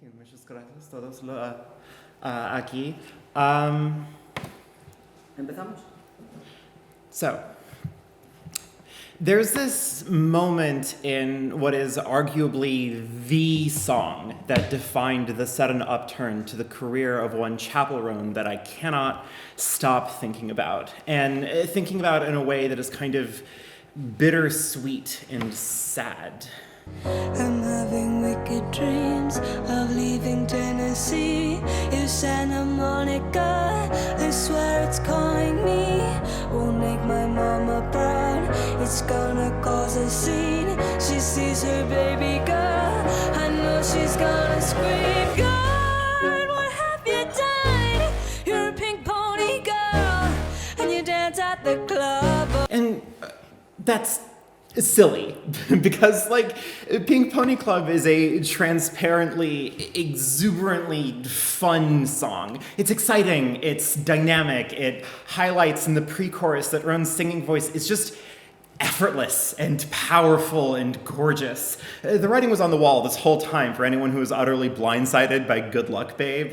Thank you. Muchas gracias todos aquí. ¿Empezamos? So, there's this moment in what is arguably the song that defined the sudden upturn to the career of one Chappell Roan that I cannot stop thinking about. And thinking about in a way that is kind of bittersweet and sad. I'm having wicked dreams of leaving Tennessee. It's Santa Monica, I swear it's calling me. Won't make my mama proud, it's gonna cause a scene. She sees her baby girl, I know she's gonna scream. God, what have you done? You're a pink pony girl, and you dance at the club. And that's silly, because Pink Pony Club is a transparently, exuberantly fun song. It's exciting, it's dynamic, it highlights in the pre-chorus that Roan's singing voice is just effortless and powerful and gorgeous. The writing was on the wall this whole time for anyone who was utterly blindsided by Good Luck Babe.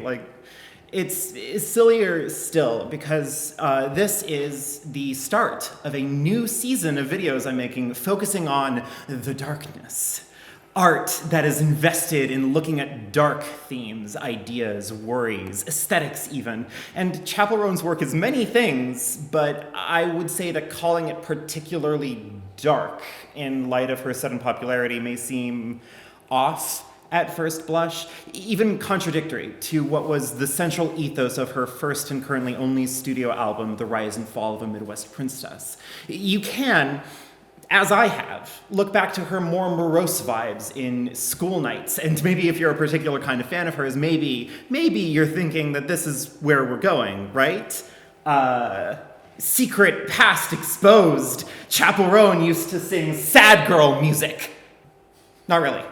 It's sillier still because this is the start of a new season of videos I'm making focusing on the darkness. Art that is invested in looking at dark themes, ideas, worries, aesthetics even. And Chappell Roan's work is many things, but I would say that calling it particularly dark in light of her sudden popularity may seem off at first blush, even contradictory to what was the central ethos of her first and currently only studio album, The Rise and Fall of a Midwest Princess. You can, as I have, look back to her more morose vibes in School Nights, and maybe if you're a particular kind of fan of hers, maybe you're thinking that this is where we're going, right? Secret past exposed. Chappell Roan used to sing sad girl music. Not really.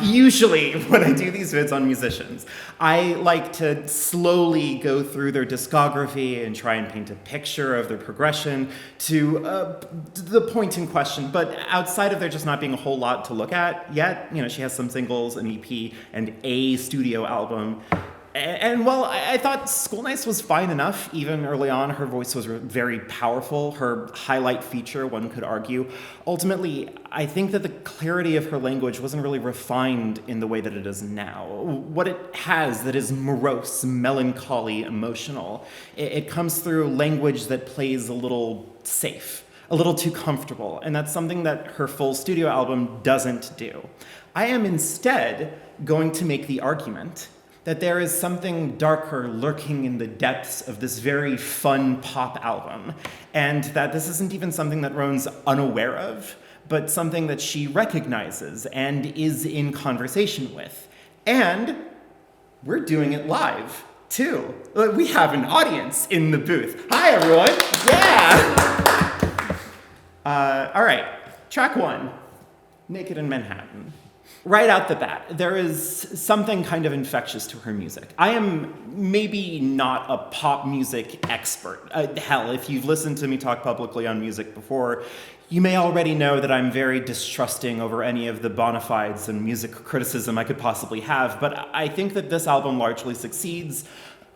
Usually when I do these vids on musicians, I like to slowly go through their discography and try and paint a picture of their progression to the point in question. But outside of there just not being a whole lot to look at yet, she has some singles, an EP, and a studio album. And while I thought School Nights was fine enough, even early on, her voice was very powerful, her highlight feature, one could argue. Ultimately, I think that the clarity of her language wasn't really refined in the way that it is now. What it has that is morose, melancholy, emotional, it comes through language that plays a little safe, a little too comfortable, and that's something that her full studio album doesn't do. I am instead going to make the argument that there is something darker lurking in the depths of this very fun pop album, and that this isn't even something that Roan's unaware of, but something that she recognizes and is in conversation with. And we're doing it live, too. We have an audience in the booth. Hi, everyone. Yeah! All right, track 1, Naked in Manhattan. Right out the bat, there is something kind of infectious to her music. I am maybe not a pop music expert. Hell, if you've listened to me talk publicly on music before, you may already know that I'm very distrusting over any of the bona fides and music criticism I could possibly have, but I think that this album largely succeeds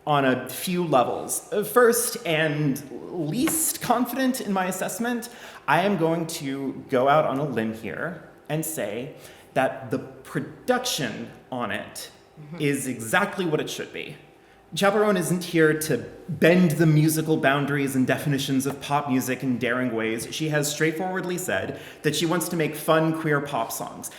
on a few levels. First, and least confident in my assessment, I am going to go out on a limb here and say that the production on it is exactly what it should be. Chappell Roan isn't here to bend the musical boundaries and definitions of pop music in daring ways. She has straightforwardly said that she wants to make fun queer pop songs.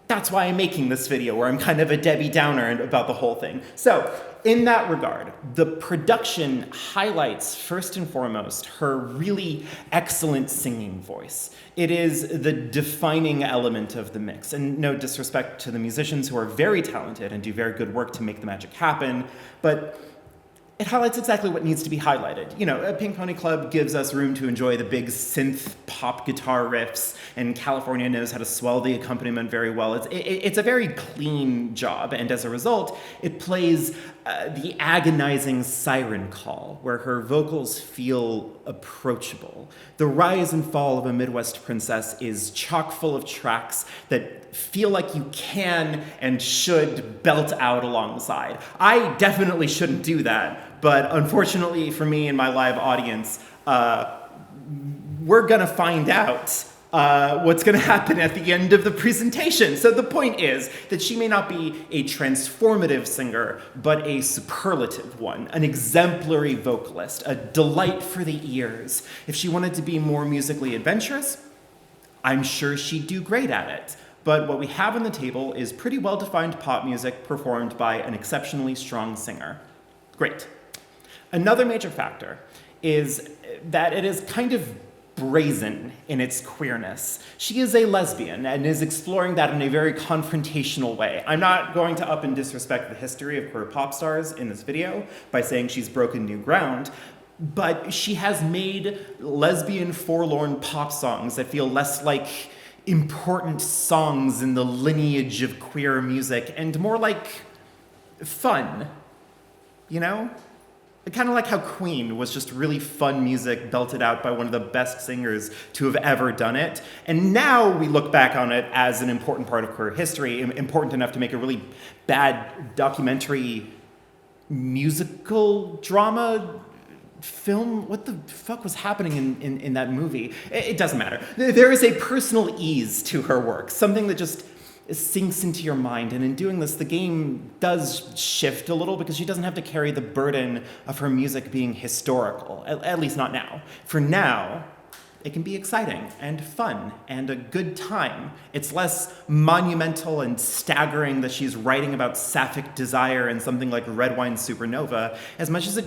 That's why I'm making this video, where I'm kind of a Debbie Downer about the whole thing. So, in that regard, the production highlights, first and foremost, her really excellent singing voice. It is the defining element of the mix, and no disrespect to the musicians who are very talented and do very good work to make the magic happen, but it highlights exactly what needs to be highlighted. Pink Pony Club gives us room to enjoy the big synth pop guitar riffs, and California knows how to swell the accompaniment very well. It's a very clean job, and as a result, it plays the agonizing siren call, where her vocals feel approachable. The rise and fall of a Midwest princess is chock full of tracks that feel like you can and should belt out alongside. I definitely shouldn't do that, but unfortunately for me and my live audience, we're gonna find out what's going to happen at the end of the presentation. So the point is that she may not be a transformative singer, but a superlative one, an exemplary vocalist, a delight for the ears. If she wanted to be more musically adventurous, I'm sure she'd do great at it. But what we have on the table is pretty well-defined pop music performed by an exceptionally strong singer. Great. Another major factor is that it is kind of brazen in its queerness. She is a lesbian and is exploring that in a very confrontational way. I'm not going to up and disrespect the history of queer pop stars in this video by saying she's broken new ground, but she has made lesbian forlorn pop songs that feel less like important songs in the lineage of queer music and more like fun, you know? Kind of like how Queen was just really fun music belted out by one of the best singers to have ever done it. And now we look back on it as an important part of queer history, important enough to make a really bad documentary musical drama film. What the fuck was happening in that movie? It doesn't matter. There is a personal ease to her work, something that just sinks into your mind, and in doing this, the game does shift a little because she doesn't have to carry the burden of her music being historical, at least not now. For now, it can be exciting and fun and a good time. It's less monumental and staggering that she's writing about sapphic desire in something like Red Wine Supernova, as much as it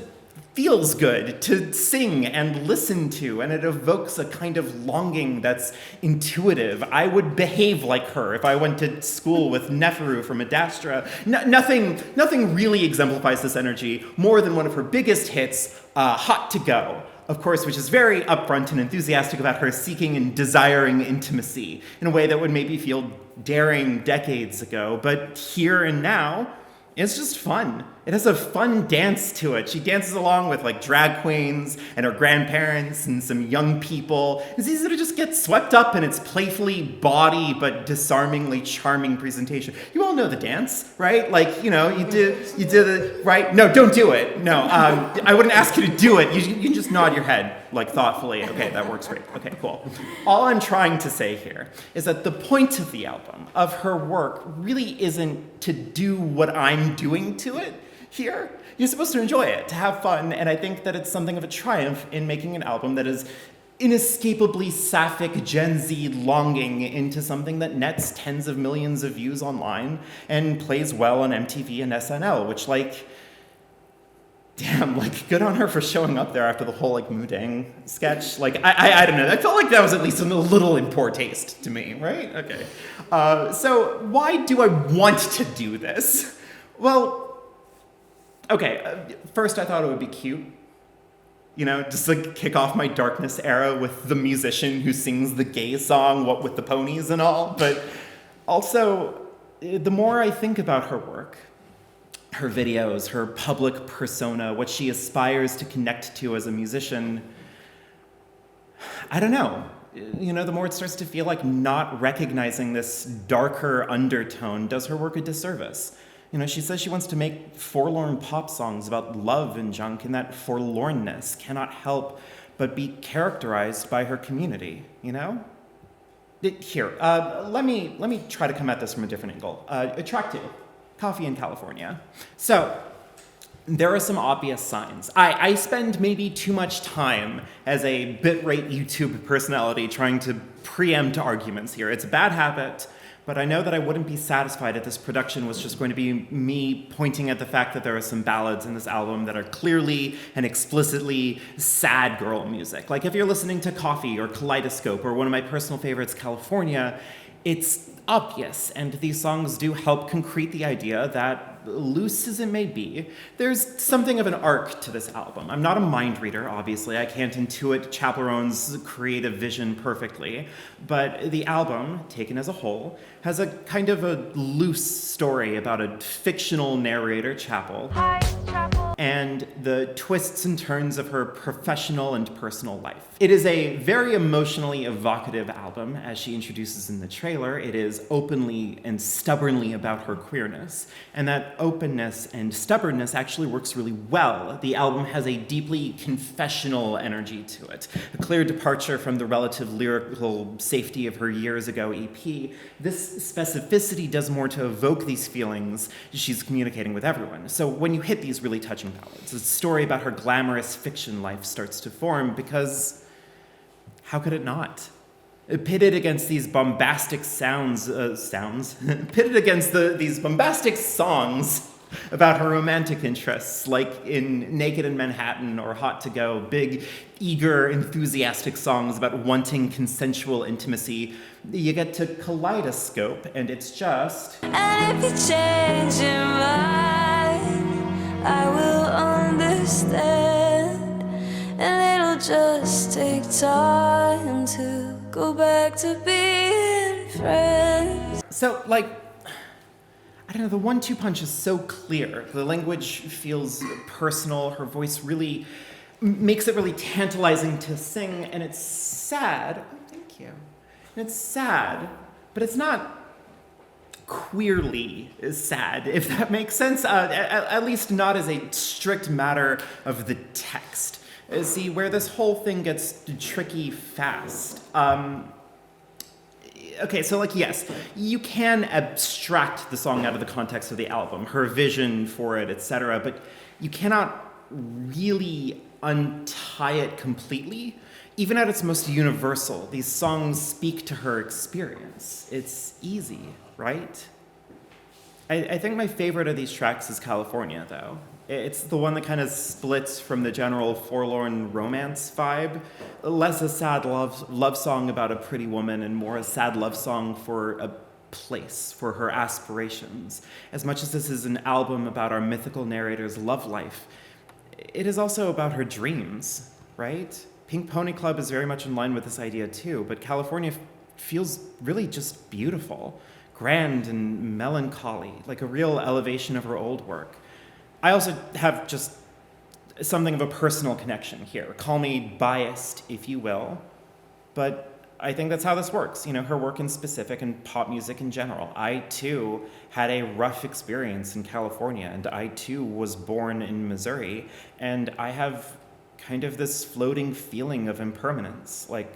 feels good to sing and listen to, and it evokes a kind of longing that's intuitive. I would behave like her if I went to school with Neferu from Adastra. Nothing really exemplifies this energy more than one of her biggest hits, Hot to Go, of course, which is very upfront and enthusiastic about her seeking and desiring intimacy in a way that would maybe feel daring decades ago, but here and now, it's just fun. It has a fun dance to it. She dances along with like drag queens and her grandparents and some young people. It's easy to just get swept up in its playfully bawdy but disarmingly charming presentation. You all know the dance, right? Like, you know, you did it, right? No, don't do it. No, I wouldn't ask you to do it. You can just nod your head like thoughtfully. Okay, that works great. Okay, cool. All I'm trying to say here is that the point of the album, of her work, really isn't to do what I'm doing to it. Here, you're supposed to enjoy it, to have fun, and I think that it's something of a triumph in making an album that is inescapably sapphic Gen Z longing into something that nets tens of millions of views online and plays well on MTV and SNL, which, like, damn, like, good on her for showing up there after the whole, like, Mudang sketch. Like, I don't know, I felt like that was at least a little in poor taste to me, right? Okay. So why do I want to do this? Well, okay, first I thought it would be cute, you know, just like kick off my darkness era with the musician who sings the gay song, What With the Ponies and all, but also, the more I think about her work, her videos, her public persona, what she aspires to connect to as a musician, I don't know. You know, the more it starts to feel like not recognizing this darker undertone does her work a disservice. You know, she says she wants to make forlorn pop songs about love and junk, and that forlornness cannot help but be characterized by her community, you know? Here, let me try to come at this from a different angle. Track 2, Coffee in California. So, there are some obvious signs. I spend maybe too much time as a bitrate YouTube personality trying to preempt arguments here. It's a bad habit. But I know that I wouldn't be satisfied if this production was just going to be me pointing at the fact that there are some ballads in this album that are clearly and explicitly sad girl music. Like if you're listening to Coffee or Kaleidoscope or one of my personal favorites, California, it's obvious, and these songs do help concrete the idea that, loose as it may be, there's something of an arc to this album. I'm not a mind reader, obviously. I can't intuit Chappell's creative vision perfectly, but the album, taken as a whole, has a kind of a loose story about a fictional narrator, Chappell. Hi, Chappell. and the twists and turns of her professional and personal life. It is a very emotionally evocative album, as she introduces in the trailer. It is openly and stubbornly about her queerness, and that openness and stubbornness actually works really well. The album has a deeply confessional energy to it, a clear departure from the relative lyrical safety of her years ago EP. This specificity does more to evoke these feelings she's communicating with everyone. So when you hit these really touching ballads, a story about her glamorous fiction life starts to form, because how could it not? Pitted against these bombastic pitted against these bombastic songs about her romantic interests, like in Naked in Manhattan or Hot to Go, big, eager, enthusiastic songs about wanting consensual intimacy, you get to Kaleidoscope, and it's just... And if you change your mind, I will understand. And it'll just take time to go back to being friends. So, I don't know, the 1-2 punch is so clear. The language feels personal. Her voice really makes it really tantalizing to sing, and it's sad. Oh, thank you. And it's sad, but it's not queerly sad, if that makes sense. At least not as a strict matter of the text. See, where this whole thing gets tricky fast. Okay, so yes, you can abstract the song out of the context of the album, her vision for it, etc., but you cannot really untie it completely. Even at its most universal, these songs speak to her experience. It's easy, right? I think my favorite of these tracks is California, though. It's the one that kind of splits from the general forlorn romance vibe. Less a sad love song about a pretty woman and more a sad love song for a place, for her aspirations. As much as this is an album about our mythical narrator's love life, it is also about her dreams, right? Pink Pony Club is very much in line with this idea too, but California feels really just beautiful, grand and melancholy, like a real elevation of her old work. I also have just something of a personal connection here. Call me biased, if you will, but I think that's how this works. Her work in specific and pop music in general. I, too, had a rough experience in California, and I, too, was born in Missouri, and I have kind of this floating feeling of impermanence. Like,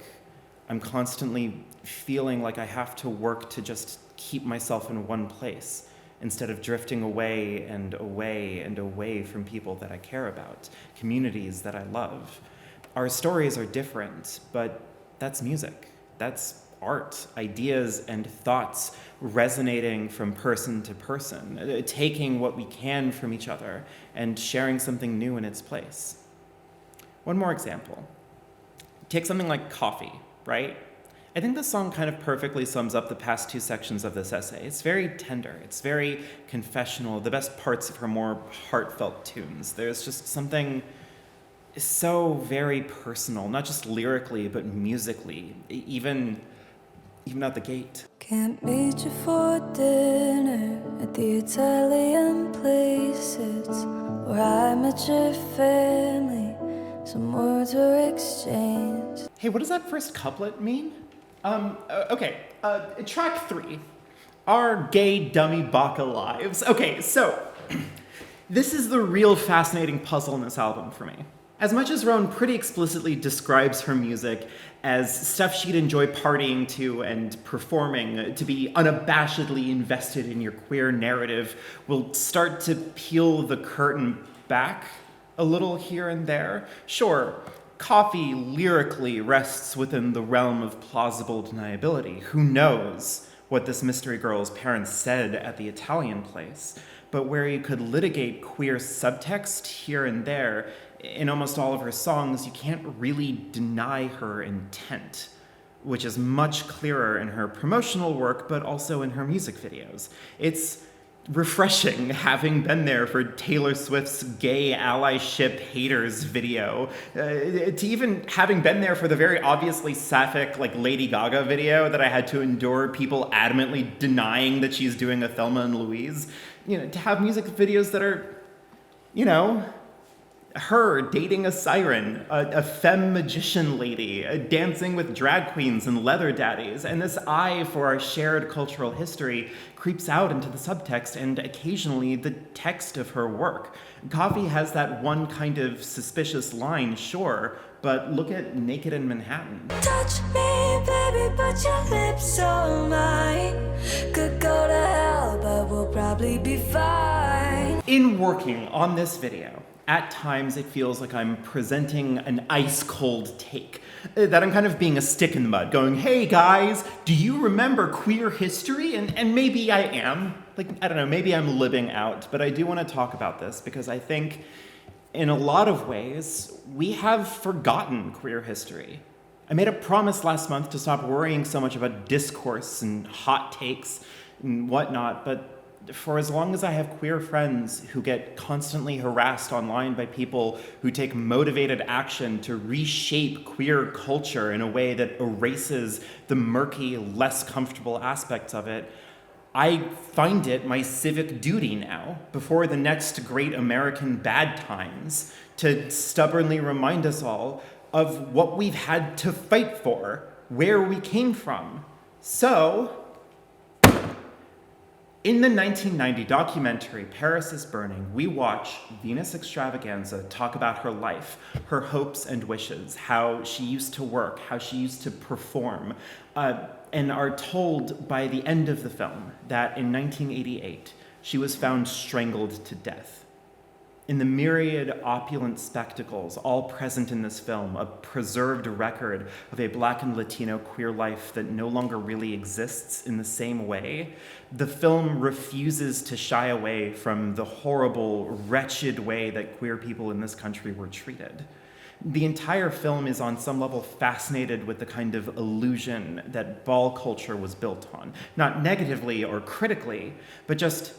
I'm constantly feeling like I have to work to just keep myself in one place, instead of drifting away and away and away from people that I care about, communities that I love. Our stories are different, but that's music. That's art, ideas and thoughts resonating from person to person, taking what we can from each other and sharing something new in its place. One more example. Take something like Coffee, right? I think this song kind of perfectly sums up the past two sections of this essay. It's very tender. It's very confessional. The best parts of her more heartfelt tunes. There's just something so very personal, not just lyrically, but musically, even out the gate. Can't meet you for dinner at the Italian places where I met your family. Some words were exchanged. Hey, what does that first couplet mean? Okay, track 3. Our gay dummy baka lives. Okay, so this is the real fascinating puzzle in this album for me. As much as Roan pretty explicitly describes her music as stuff she'd enjoy partying to and performing, to be unabashedly invested in your queer narrative, will start to peel the curtain back a little here and there. Sure, Coffee lyrically rests within the realm of plausible deniability. Who knows what this mystery girl's parents said at the Italian place? But where you could litigate queer subtext here and there, in almost all of her songs, you can't really deny her intent, which is much clearer in her promotional work, but also in her music videos. It's refreshing having been there for Taylor Swift's gay allyship haters video, to even having been there for the very obviously sapphic Lady Gaga video that I had to endure people adamantly denying that she's doing a Thelma and Louise. To have music videos that are, Her dating a siren, a femme magician lady, dancing with drag queens and leather daddies, and this eye for our shared cultural history creeps out into the subtext and occasionally the text of her work. Coffee has that one kind of suspicious line, sure, but look at Naked in Manhattan. Touch me, baby, but your lips on mine. Could go to hell, but we'll probably be fine. In working on this video, at times it feels like I'm presenting an ice-cold take, that I'm kind of being a stick in the mud, going, hey guys, do you remember queer history? And maybe I am. Like, I don't know, maybe I'm living out, but I do want to talk about this because I think in a lot of ways, we have forgotten queer history. I made a promise last month to stop worrying so much about discourse and hot takes and whatnot, but for as long as I have queer friends who get constantly harassed online by people who take motivated action to reshape queer culture in a way that erases the murky, less comfortable aspects of it, I find it my civic duty now, before the next great American bad times, to stubbornly remind us all of what we've had to fight for, where we came from. So, in the 1990 documentary, Paris is Burning, we watch Venus Extravaganza talk about her life, her hopes and wishes, how she used to work, how she used to perform, and are told by the end of the film that in 1988, she was found strangled to death. In the myriad opulent spectacles all present in this film, a preserved record of a Black and Latino queer life that no longer really exists in the same way, the film refuses to shy away from the horrible, wretched way that queer people in this country were treated. The entire film is on some level fascinated with the kind of illusion that ball culture was built on. Not negatively or critically, but just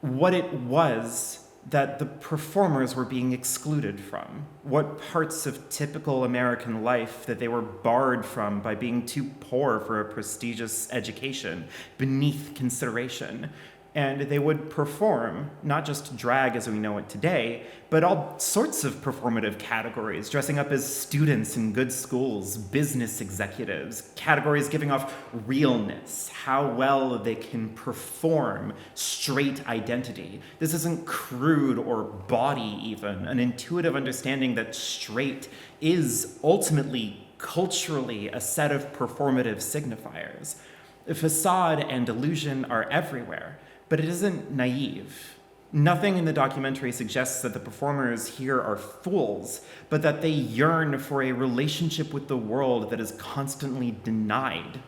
what it was that the performers were being excluded from, what parts of typical American life that they were barred from by being too poor for a prestigious education, beneath consideration. And they would perform, not just drag as we know it today, but all sorts of performative categories, dressing up as students in good schools, business executives, categories giving off realness, how well they can perform straight identity. This isn't crude or bawdy even, an intuitive understanding that straight is ultimately, culturally, a set of performative signifiers. Facade and illusion are everywhere. But it isn't naive. Nothing in the documentary suggests that the performers here are fools, but that they yearn for a relationship with the world that is constantly denied.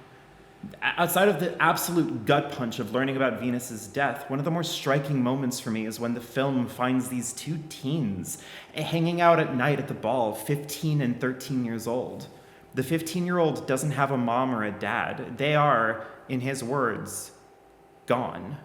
Outside of the absolute gut punch of learning about Venus's death, one of the more striking moments for me is when the film finds these two teens hanging out at night at the ball, 15 and 13 years old. The 15-year-old doesn't have a mom or a dad. They are, in his words, gone.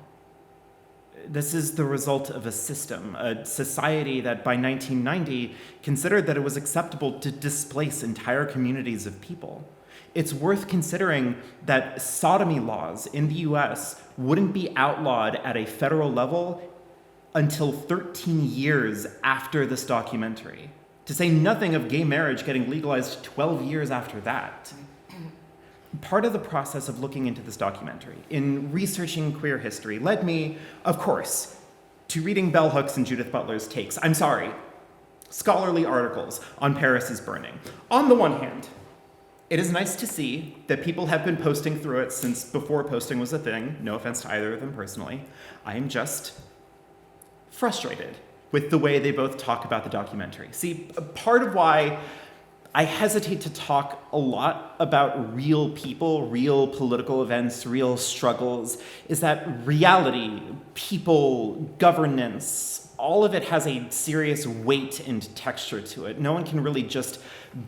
This is the result of a system, a society that by 1990 considered that it was acceptable to displace entire communities of people. It's worth considering that sodomy laws in the US wouldn't be outlawed at a federal level until 13 years after this documentary, to say nothing of gay marriage getting legalized 12 years after that. Part of the process of looking into this documentary, in researching queer history, led me, of course, to reading bell hooks and Judith Butler's takes. Scholarly articles on Paris is Burning. On the one hand, it is nice to see that people have been posting through it since before posting was a thing. No offense to either of them personally. I am just frustrated with the way they both talk about the documentary. See, part of why I hesitate to talk a lot about real people, real political events, real struggles, is that reality, people, governance, all of it has a serious weight and texture to it. No one can really just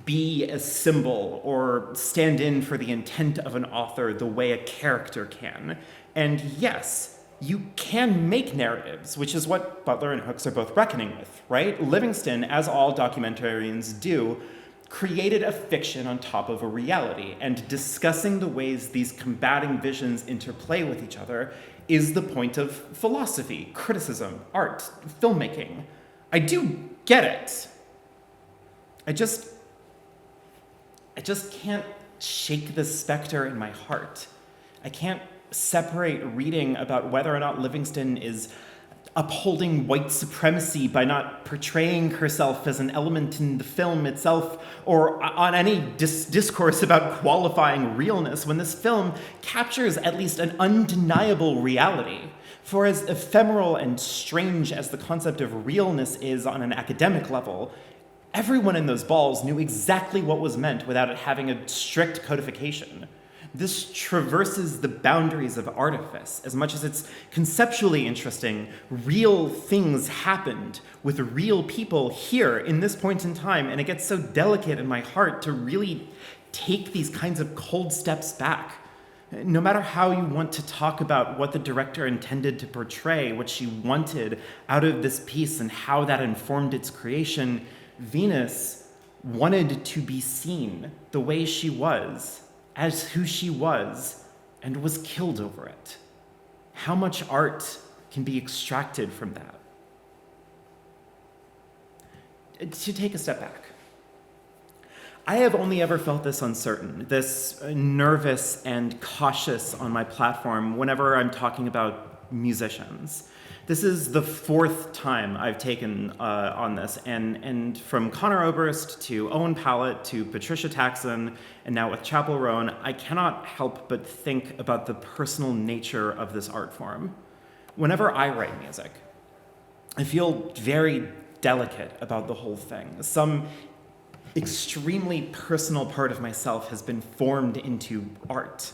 be a symbol or stand in for the intent of an author the way a character can. And yes, you can make narratives, which is what Butler and Hooks are both reckoning with, right? Livingston, as all documentarians do, created a fiction on top of a reality, and discussing the ways these combating visions interplay with each other is the point of philosophy, criticism, art, filmmaking. I do get it. I just can't shake the specter in my heart. I can't separate reading about whether or not Livingston is upholding white supremacy by not portraying herself as an element in the film itself, or on any discourse about qualifying realness, when this film captures at least an undeniable reality. For as ephemeral and strange as the concept of realness is on an academic level, everyone in those balls knew exactly what was meant without it having a strict codification. This traverses the boundaries of artifice. As much as it's conceptually interesting, real things happened with real people here in this point in time, and it gets so delicate in my heart to really take these kinds of cold steps back. No matter how you want to talk about what the director intended to portray, what she wanted out of this piece and how that informed its creation, Venus wanted to be seen the way she was, as who she was, and was killed over it. How much art can be extracted from that? To take a step back, I have only ever felt this uncertain, this nervous and cautious on my platform whenever I'm talking about musicians. This is the fourth time I've taken on this, and from Conor Oberst to Owen Pallett to Patricia Taxon, and now with Chappell Roan, I cannot help but think about the personal nature of this art form. Whenever I write music, I feel very delicate about the whole thing. Some extremely personal part of myself has been formed into art.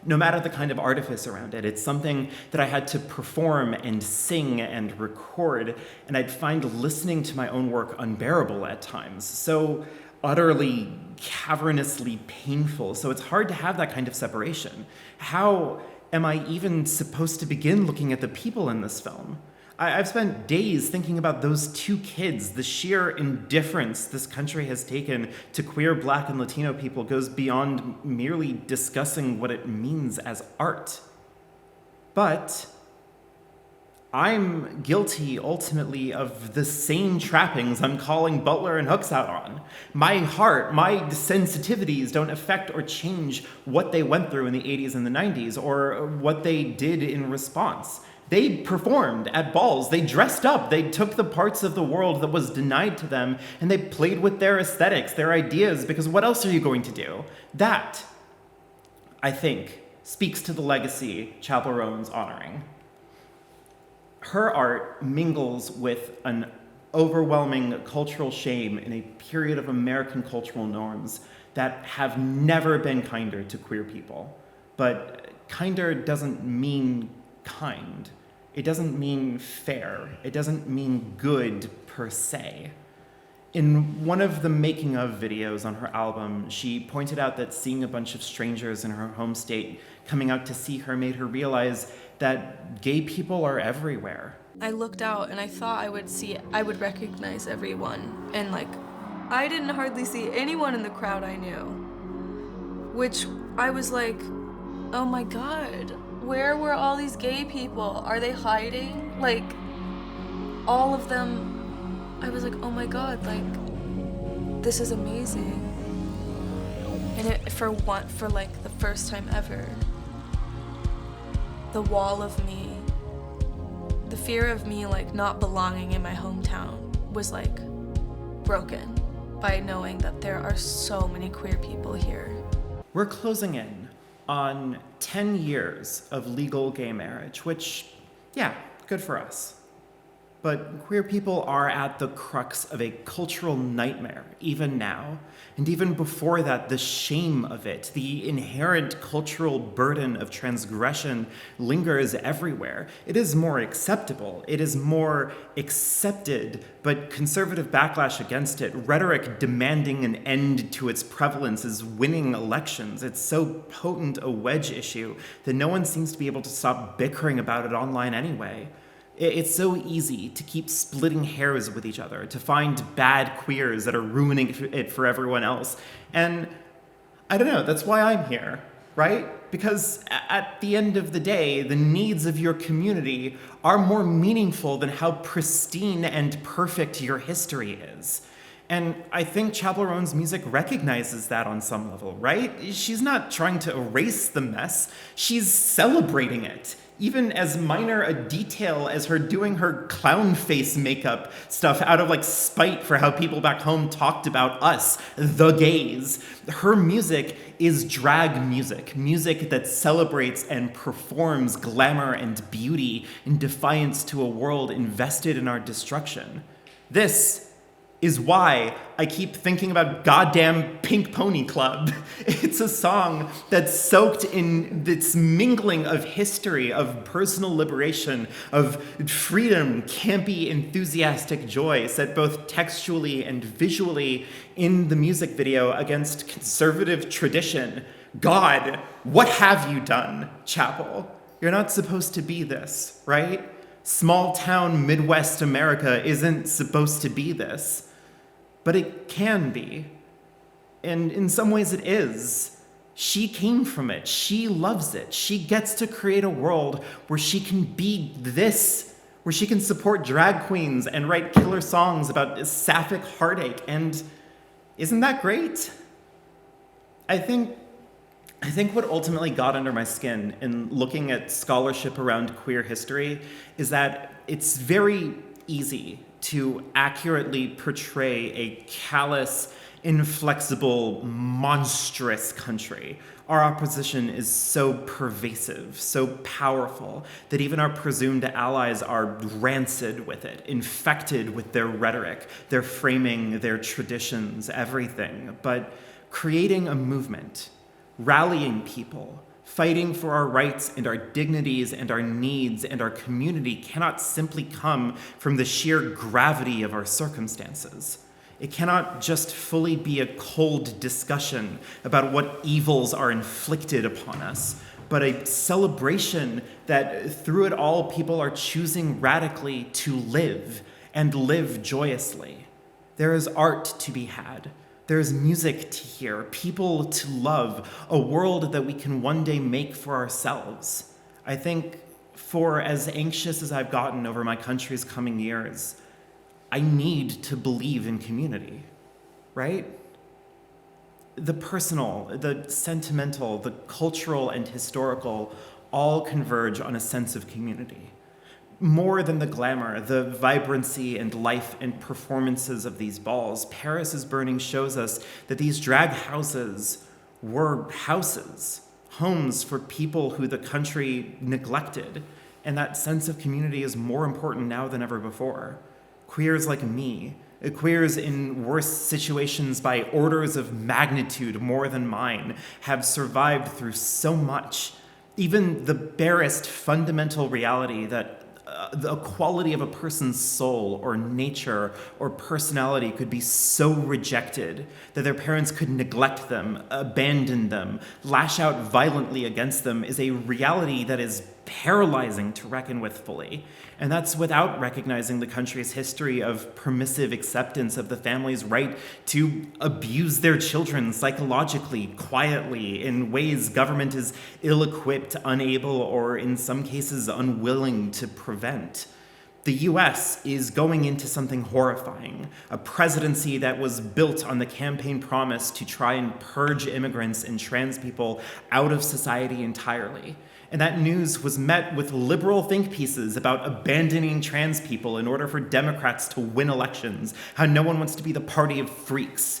No matter the kind of artifice around it, it's something that I had to perform and sing and record, and I'd find listening to my own work unbearable at times, so utterly, cavernously painful, so it's hard to have that kind of separation. How am I even supposed to begin looking at the people in this film? I've spent days thinking about those two kids. The sheer indifference this country has taken to queer, Black, and Latino people goes beyond merely discussing what it means as art. But I'm guilty, ultimately, of the same trappings I'm calling Butler and Hooks out on. My heart, my sensitivities don't affect or change what they went through in the 80s and the 90s, or what they did in response. They performed at balls, they dressed up, they took the parts of the world that was denied to them, and they played with their aesthetics, their ideas, because what else are you going to do? That, I think, speaks to the legacy Chappell Roan's honoring. Her art mingles with an overwhelming cultural shame in a period of American cultural norms that have never been kinder to queer people. But kinder doesn't mean kind. It doesn't mean fair. It doesn't mean good per se. In one of the making of videos on her album, she pointed out that seeing a bunch of strangers in her home state coming out to see her made her realize that gay people are everywhere. I looked out and I thought I would recognize everyone, and I didn't hardly see anyone in the crowd I knew, which I was like, oh my God, where were all these gay people? Are they hiding? All of them, I was like, oh my God, this is amazing. And for the first time ever, the wall of me, the fear of me not belonging in my hometown was broken by knowing that there are so many queer people here. We're closing in on 10 years of legal gay marriage, which, yeah, good for us. But queer people are at the crux of a cultural nightmare, even now. And even before that, the shame of it, the inherent cultural burden of transgression lingers everywhere. It is more acceptable. It is more accepted, but conservative backlash against it, rhetoric demanding an end to its prevalence is winning elections. It's so potent a wedge issue that no one seems to be able to stop bickering about it online anyway. It's so easy to keep splitting hairs with each other, to find bad queers that are ruining it for everyone else. And I don't know, that's why I'm here, right? Because at the end of the day, the needs of your community are more meaningful than how pristine and perfect your history is. And I think Chappell Roan's music recognizes that on some level, right? She's not trying to erase the mess, she's celebrating it. Even as minor a detail as her doing her clown face makeup stuff out of like spite for how people back home talked about us, the gays. Her music is drag music, music that celebrates and performs glamour and beauty in defiance to a world invested in our destruction. This is why I keep thinking about goddamn Pink Pony Club. It's a song that's soaked in this mingling of history, of personal liberation, of freedom, campy, enthusiastic joy, set both textually and visually in the music video against conservative tradition. God, what have you done, Chappell? You're not supposed to be this, right? Small town Midwest America isn't supposed to be this. But it can be. And in some ways it is. She came from it. She loves it. She gets to create a world where she can be this, where she can support drag queens and write killer songs about sapphic heartache. And isn't that great? I think what ultimately got under my skin in looking at scholarship around queer history is that it's very easy to accurately portray a callous, inflexible, monstrous country. Our opposition is so pervasive, so powerful, that even our presumed allies are rancid with it, infected with their rhetoric, their framing, their traditions, everything. But creating a movement, rallying people, fighting for our rights and our dignities and our needs and our community cannot simply come from the sheer gravity of our circumstances. It cannot just fully be a cold discussion about what evils are inflicted upon us, but a celebration that through it all people are choosing radically to live and live joyously. There is art to be had. There's music to hear, people to love, a world that we can one day make for ourselves. I think for as anxious as I've gotten over my country's coming years, I need to believe in community, right? The personal, the sentimental, the cultural and historical all converge on a sense of community. More than the glamour, the vibrancy and life and performances of these balls, Paris is Burning shows us that these drag houses were houses, homes for people who the country neglected. And that sense of community is more important now than ever before. Queers like me, queers in worse situations by orders of magnitude more than mine, have survived through so much. Even the barest fundamental reality that the quality of a person's soul or nature or personality could be so rejected that their parents could neglect them, abandon them, lash out violently against them is a reality that is paralyzing to reckon with fully. And that's without recognizing the country's history of permissive acceptance of the family's right to abuse their children psychologically, quietly, in ways government is ill-equipped, unable, or in some cases unwilling to prevent. The US is going into something horrifying, a presidency that was built on the campaign promise to try and purge immigrants and trans people out of society entirely. And that news was met with liberal think pieces about abandoning trans people in order for Democrats to win elections, how no one wants to be the party of freaks.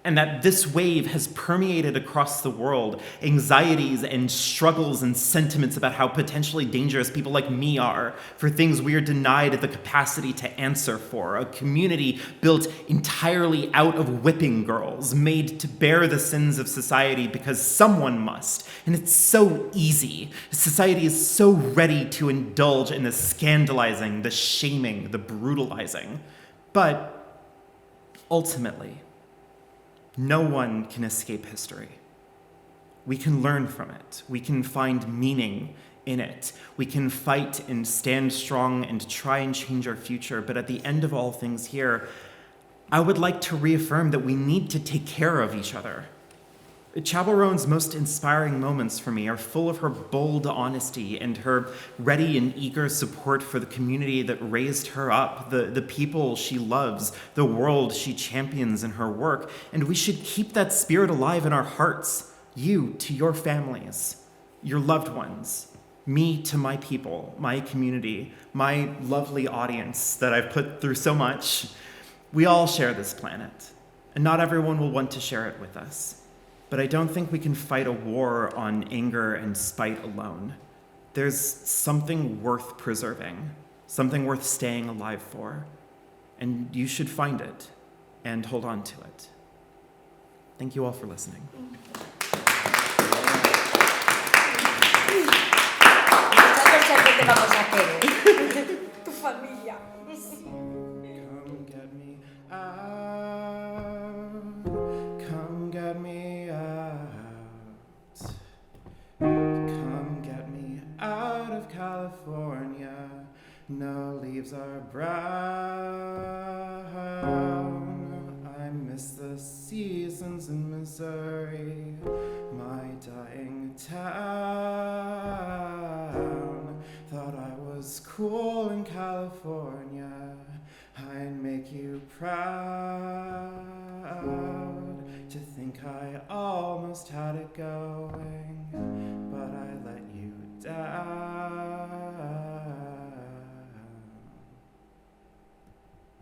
And that this wave has permeated across the world, anxieties and struggles and sentiments about how potentially dangerous people like me are for things we are denied the capacity to answer for, a community built entirely out of whipping girls, made to bear the sins of society because someone must. And it's so easy. Society is so ready to indulge in the scandalizing, the shaming, the brutalizing. But ultimately, no one can escape history. We can learn from it. We can find meaning in it. We can fight and stand strong and try and change our future. But at the end of all things here, I would like to reaffirm that we need to take care of each other. Chappell Roan's most inspiring moments for me are full of her bold honesty and her ready and eager support for the community that raised her up, the people she loves, the world she champions in her work. And we should keep that spirit alive in our hearts. You to your families, your loved ones, me to my people, my community, my lovely audience that I've put through so much. We all share this planet, and not everyone will want to share it with us. But I don't think we can fight a war on anger and spite alone. There's something worth preserving, something worth staying alive for, and you should find it and hold on to it. Thank you all for listening. Tu familia. Come get me out. Come get me out. Come get me out of California. No leaves are brown. I miss the seasons in Missouri, my dying town. Thought I was cool in California. I'd make you proud. To think I almost had it going, but I let you down.